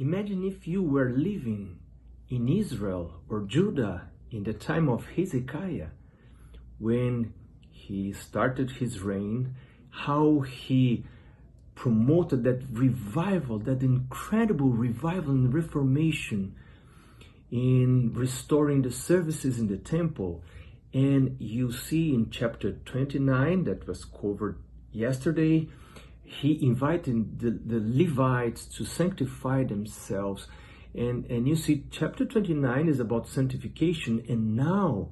Imagine if you were living in Israel or Judah in the time of Hezekiah, when he started his reign, how he promoted that revival, that incredible revival and reformation in restoring the services in the temple. And you see in chapter 29 that was covered yesterday, he invited the Levites to sanctify themselves. And you see chapter 29 is about sanctification, and now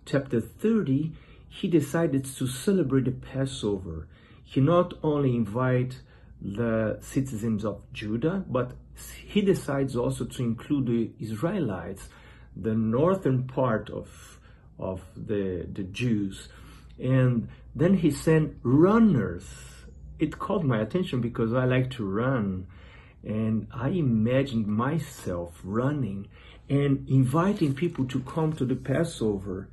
chapter 30, he decided to celebrate the Passover. He not only invite the citizens of Judah, but he decides also to include the Israelites, the northern part of the Jews. And then he sent runners. It caught my attention because I like to run, and I imagined myself running and inviting people to come to the Passover.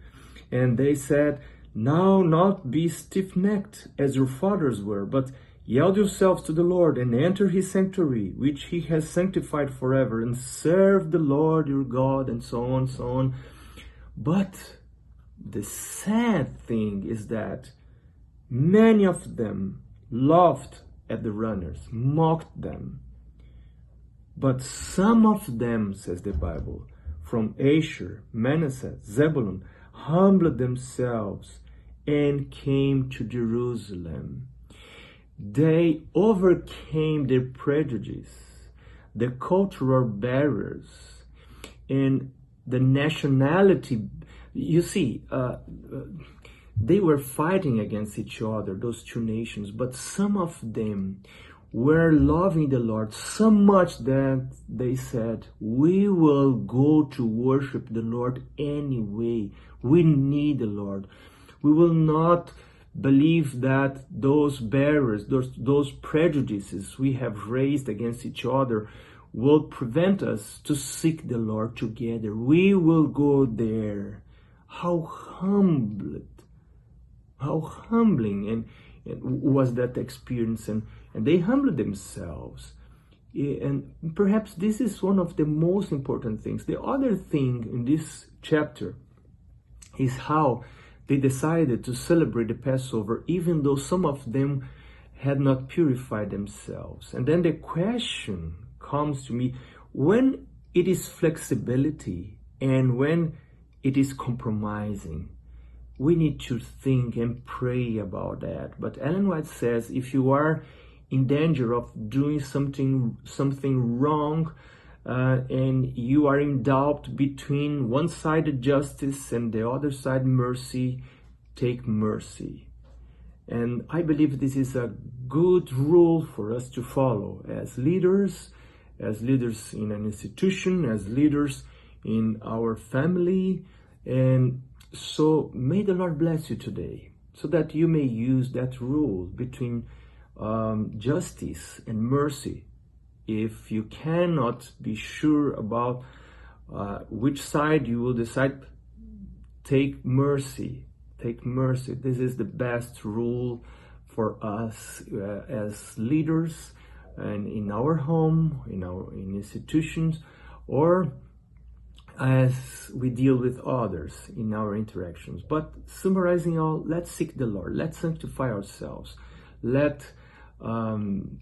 And they said, "Now not be stiff-necked as your fathers were, but yield yourselves to the Lord and enter his sanctuary, which he has sanctified forever, and serve the Lord your God," and so on, so on. But the sad thing is that many of them laughed at the runners, mocked them. But some of them, says the Bible, from Asher, Manasseh, Zebulun, humbled themselves and came to Jerusalem. They overcame their prejudice, the cultural barriers, and the nationality. You see, they were fighting against each other, those two nations, but some of them were loving the Lord so much that they said, "We will go to worship the Lord anyway. We need the Lord. We will not believe that those barriers, those prejudices we have raised against each other will prevent us to seek the Lord together. We will go there." How humbling and was that experience, and they humbled themselves. And perhaps this is one of the most important things. The other thing in this chapter is how they decided to celebrate the Passover, even though some of them had not purified themselves. And then the question comes to me, when it is flexibility and when it is compromising, we need to think and pray about that. But Ellen White says, if you are in danger of doing something wrong, and you are in doubt between one side justice and the other side mercy, take mercy. And I believe this is a good rule for us to follow as leaders in an institution, as leaders in our family. And so may the Lord bless you today, so that you may use that rule between justice and mercy. If you cannot be sure about which side you will decide, take mercy. Take mercy. This is the best rule for us as leaders, and in our home, in institutions, or as we deal with others in our interactions. But summarizing all, let's seek the Lord. Let's sanctify ourselves. Let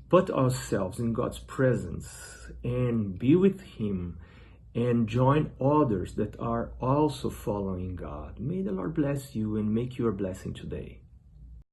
put ourselves in God's presence and be with him, and join others that are also following God. May the Lord bless you and make you a blessing today.